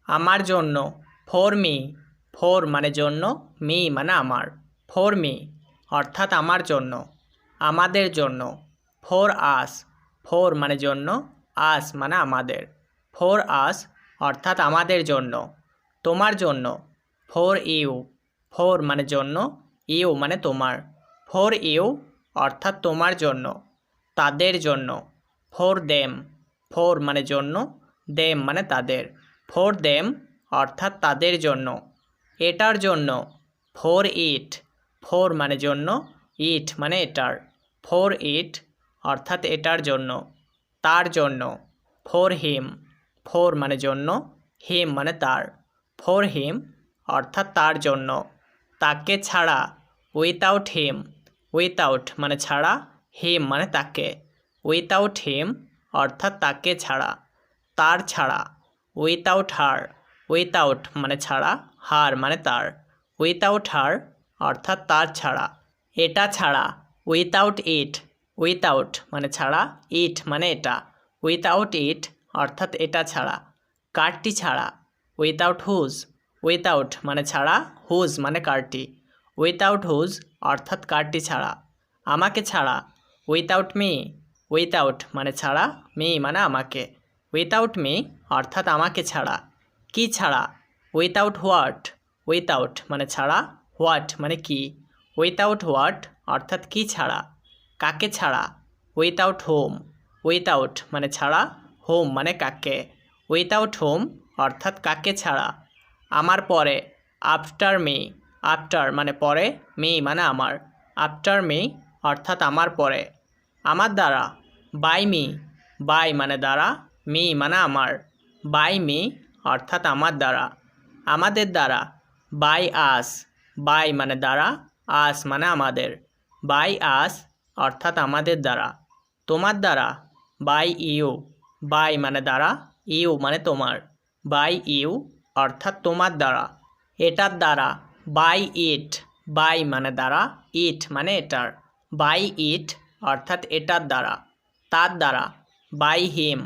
আমার জন্য, for me. For মানে জন্য, মি মানে আমার। ফর মি অর্থাৎ আমার জন্য। আমাদের জন্য, ফর আস। ফর মানে জন্য, আস মানে আমাদের। ফর আস অর্থাৎ আমাদের জন্য। তোমার জন্য, ফর ইউ। ফর মানে জন্য, ইউ মানে তোমার। ফর ইউ অর্থাৎ তোমার জন্য। তাদের জন্য, ফর দেম। ফর মানে জন্য, দেম মানে তাদের। ফর দেম অর্থাৎ তাদের জন্য। এটার জন্য, ফর ইট। ফর মানে জন্য, ইট মানে এটার। ফর ইট অর্থাৎ এটার জন্য। তার জন্য, ফর হিম। ফর মানে জন্য, হিম মানে তার। ফর হিম অর্থাৎ তার জন্য। তাকে ছাড়া, উইথাউট হিম। উইথাউট মানে ছাড়া, হিম মানে তাকে। উইথাউট হিম অর্থাৎ তাকে ছাড়া। তার ছাড়া, উইথাউট হার। উইথাউট মানে ছাড়া, হার মানে তার। উইথাউট হার অর্থাৎ তার ছাড়া। এটা ছাড়া, উইথাউট ইট। উইথাউট মানে ছাড়া, ইট মানে এটা। উইথাউট ইট অর্থাৎ এটা ছাড়া। কারটি ছাড়া, উইথাউট হুজ। উইথাউট মানে ছাড়া, হুজ মানে কারটি। উইথাউট হুজ অর্থাৎ কারটি ছাড়া। আমাকে ছাড়া, উইথাউট মি। উইথাউট মানে ছাড়া, মি মানে আমাকে। উইথাউট মি অর্থাৎ আমাকে ছাড়া। কি ছাড়া, উইথাউট হোয়াট। উইথাউট মানে ছাড়া, হোয়াট মানে কি। উইথাউট হোয়াট অর্থাৎ কি ছাড়া। কাকে ছাড়া, উইথাউট হোম। উইথাউট মানে ছাড়া, হোম মানে কাকে। উইথাউট হোম অর্থাৎ কাকে ছাড়া। আমার পরে, আফটার মি। আফটার মানে পরে, মি মানে আমার। আফটার মি অর্থাৎ আমার পরে। আমার দ্বারা, বাই মি। বাই মানে দ্বারা, মি মানে আমার। বাই মি অর্থাৎ আমার দ্বারা। আমাদের দ্বারা, বাই আস। বাই মানে দ্বারা, আস মানে আমাদের। বাই আস অর্থাৎ আমাদের দ্বারা। তোমার দ্বারা, বাই ইউ। বাই মানে দ্বারা, ইউ মানে তোমার। বাই ইউ অর্থাৎ তোমার দ্বারা। এটার দ্বারা, বাই ইট। বাই মানে দ্বারা, ইট মানে এটার। বাই ইট অর্থাৎ এটার দ্বারা। তার দ্বারা, বাই হিম।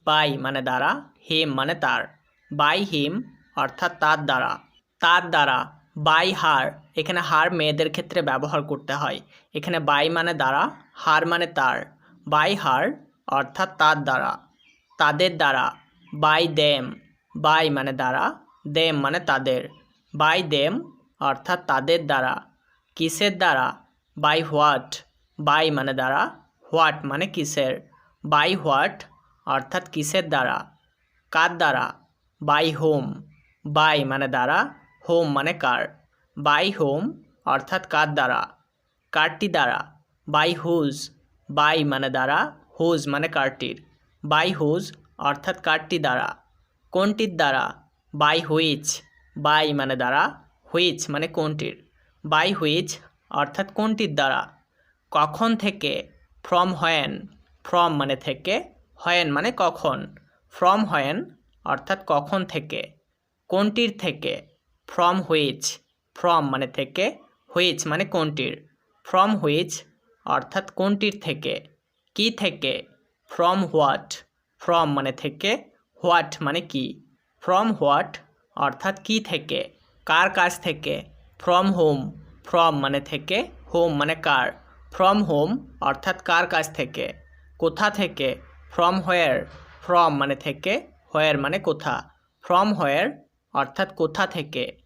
বাই মানে দ্বারা, হিম মানে তার। বাই হিম অর্থাৎ তার দ্বারা। তার দ্বারা, বাই হার। এখানে হার মেয়েদের ক্ষেত্রে ব্যবহার করতে হয়। এখানে বাই মানে দ্বারা, হার মানে তার। বাই হার অর্থাৎ তার দ্বারা। তাদের দ্বারা, বাই দেম। বাই মানে দ্বারা, দেম মানে তাদের। বাই দেম অর্থাৎ তাদের দ্বারা। কিসের দ্বারা, বাই হোয়াট। বাই মানে দ্বারা, হোয়াট মানে কিসের। বাই হোয়াট অর্থাৎ কিসের দ্বারা। কার দ্বারা, বাই হোম। বাই মানে দ্বারা, হোম মানে কার। বাই হোম অর্থাৎ কার দ্বারা। কারটি দ্বারা, বাই হুজ। বাই মানে দ্বারা, হুজ মানে কারটির। বাই হুজ অর্থাৎ কারটি দ্বারা। কোনটির দ্বারা, বাই হুইচ। বাই মানে দ্বারা, হুইচ মানে কোনটির। বাই হুইচ অর্থাৎ কোনটির দ্বারা। কখন থেকে, ফ্রম হোয়েন। ফ্রম মানে থেকে, হোয়েন মানে কখন। ফ্রম হোয়েন অর্থাৎ কখন থেকে। কোনটির থেকে, ফ্রম হুইচ। ফ্রম মানে থেকে, হুইচ মানে কোনটির। ফ্রম হুইচ অর্থাৎ কোনটির থেকে। কি থেকে, ফ্রম হোয়াট। ফ্রম মানে থেকে, হোয়াট মানে কি। ফ্রম হোয়াট অর্থাৎ কি থেকে। কার কাছ থেকে, ফ্রম হোম। ফ্রম মানে থেকে, হোম মানে কার। ফ্রম হোম অর্থাৎ কার কাছ থেকে। কোথা থেকে, ফ্রম হোয়ার। ফ্রম মানে থেকে, হোয়ার মানে কোথা। ফ্রম হোয়ার অর্থাৎ কোথা থেকে।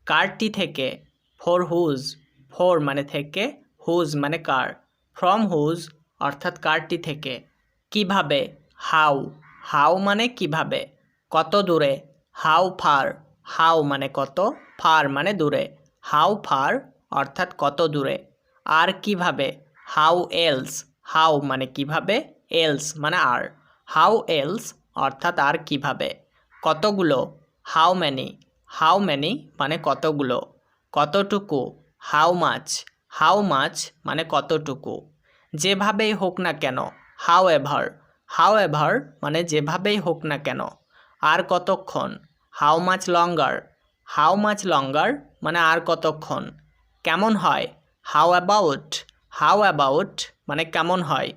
কারটি থেকে, ফর হুজ। ফর মানে থেকে, হুজ মানে কার। ফ্রম হুজ অর্থাৎ কারটি থেকে। কিভাবে, হাউ। হাউ মানে কিভাবে। কত দূরে, হাউ ফার। হাউ মানে কত, ফার মানে দূরে। হাউ ফার অর্থাৎ কত দূরে। আর কিভাবে, হাউ এলস। হাউ মানে কিভাবে, এলস মানে আর। হাউ এলস অর্থাৎ আর কিভাবে। কতগুলো, হাউ ম্যানি। হাউ ম্যানি মানে কতগুলো। কতটুকু, হাউ মাছ। হাউ মাছ মানে কতটুকু। যেভাবেই হোক না কেন, হাউ এভার। হাউ এভার মানে যেভাবেই হোক না কেন। আর কতক্ষণ, how much longer. How much লঙ্গার মানে আর কতক্ষণ। কেমন হয়, হাউ অ্যাবাউট। হাউ অ্যাবাউট মানে কেমন হয়।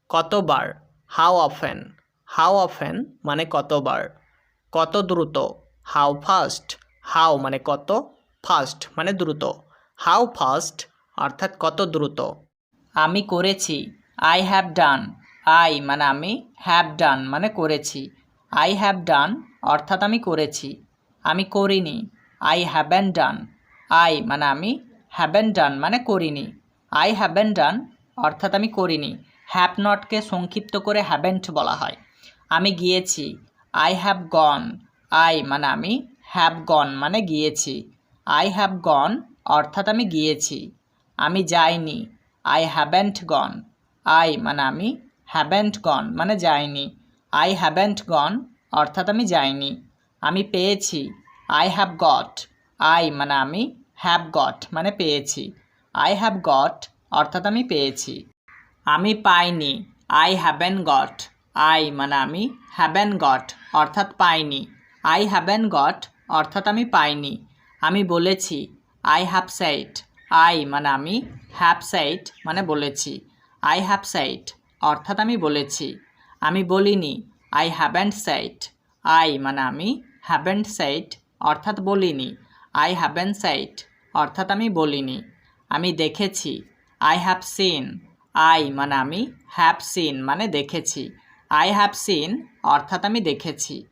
কতবার, হাউ অফেন। হাউ অফেন মানে কতবার। কত দ্রুত, হাউ ফাস্ট, হাউ মানে কত, ফাস্ট মানে দ্রুত। হাউ ফাস্ট অর্থাৎ কত দ্রুত। আমি করেছি, আই হ্যাভ ডান। আই মানে আমি, হ্যাভ ডান মানে করেছি। আই হ্যাভ ডান অর্থাৎ আমি করেছি। আমি করিনি, আই হ্যাভেন্ট ডান। আই মানে আমি, হ্যাভেন্ট ডান মানে করিনি। আই হ্যাভেন্ট ডান অর্থাৎ আমি করিনি। হ্যাভ নটকে সংক্ষিপ্ত করে হ্যাভেন্ট বলা হয়। আমি গিয়েছি, আই হ্যাভ গন। আই মানে আমি, হ্যাভ গন মানে গিয়েছি। আই হ্যাভ গন অর্থাৎ আমি গিয়েছি। আমি যাইনি, আই হ্যাভেন্ট গন। আই মানে আমি, হ্যাভেন্ট গন মানে যাইনি। আই হ্যাভেন্ট গন অর্থাৎ আমি যাইনি। আমি পেয়েছি, আই হ্যাভ গট। আই মানে আমি, হ্যাভ গট মানে পেয়েছি। আই হ্যাভ গট অর্থাৎ আমি পেয়েছি। আমি পাইনি, আই হ্যাভেন গট। আই মানে আমি, হ্যাভেন গট অর্থাৎ পাইনি। আই হ্যাভেন গট অর্থাৎ আমি পাইনি। আমি বলেছি, আই হ্যাভ সেইড। আই মানে আমি, হ্যাভ সেইড মানে বলেছি। আই হ্যাভ সেইড অর্থাৎ আমি বলেছি। আমি বলিনি, আই হ্যাভেন্ট সেইড। আই মানে আমি, হ্যাভেন্ট সেইড অর্থাৎ বলিনি। আই হ্যাভেন্ট সেইড অর্থাৎ আমি বলিনি। আমি দেখেছি, আই হ্যাভ সিন। আই মানে আমি, হ্যাভ সিন মানে দেখেছি। আই হ্যাভ সিন অর্থাৎ আমি দেখেছি।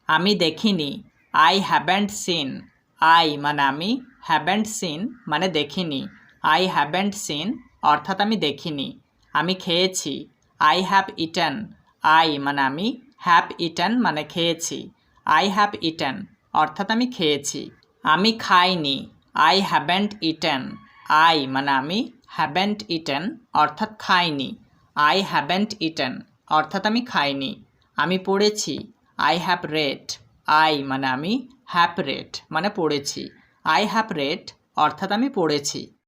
আমি দেখিনি, আই হ্যাভেন্ট সিন। আই মানে আমি, হ্যাভেন্ট সিন মানে দেখিনি। আই হ্যাভেন্ট সিন অর্থাৎ আমি দেখিনি। আমি খেয়েছি, আই হ্যাভ ইটেন। আই মানে আমি, হ্যাভ ইটেন মানে খেয়েছি। আই হ্যাভ ইটেন অর্থাৎ আমি খেয়েছি। আমি খাইনি, আই হ্যাভেন্ট ইটেন। আই মানে আমি, হ্যাভেন্ট ইটেন অর্থাৎ খাইনি। আই হ্যাভেন্ট ইটেন অর্থাৎ আমি খাইনি। আমি পড়েছি, আই হ্যাভ রেড। আই মানে আমি, হ্যাভ রেড মানে পড়েছি। আই হ্যাভ রেড অর্থাৎ আমি পড়েছি।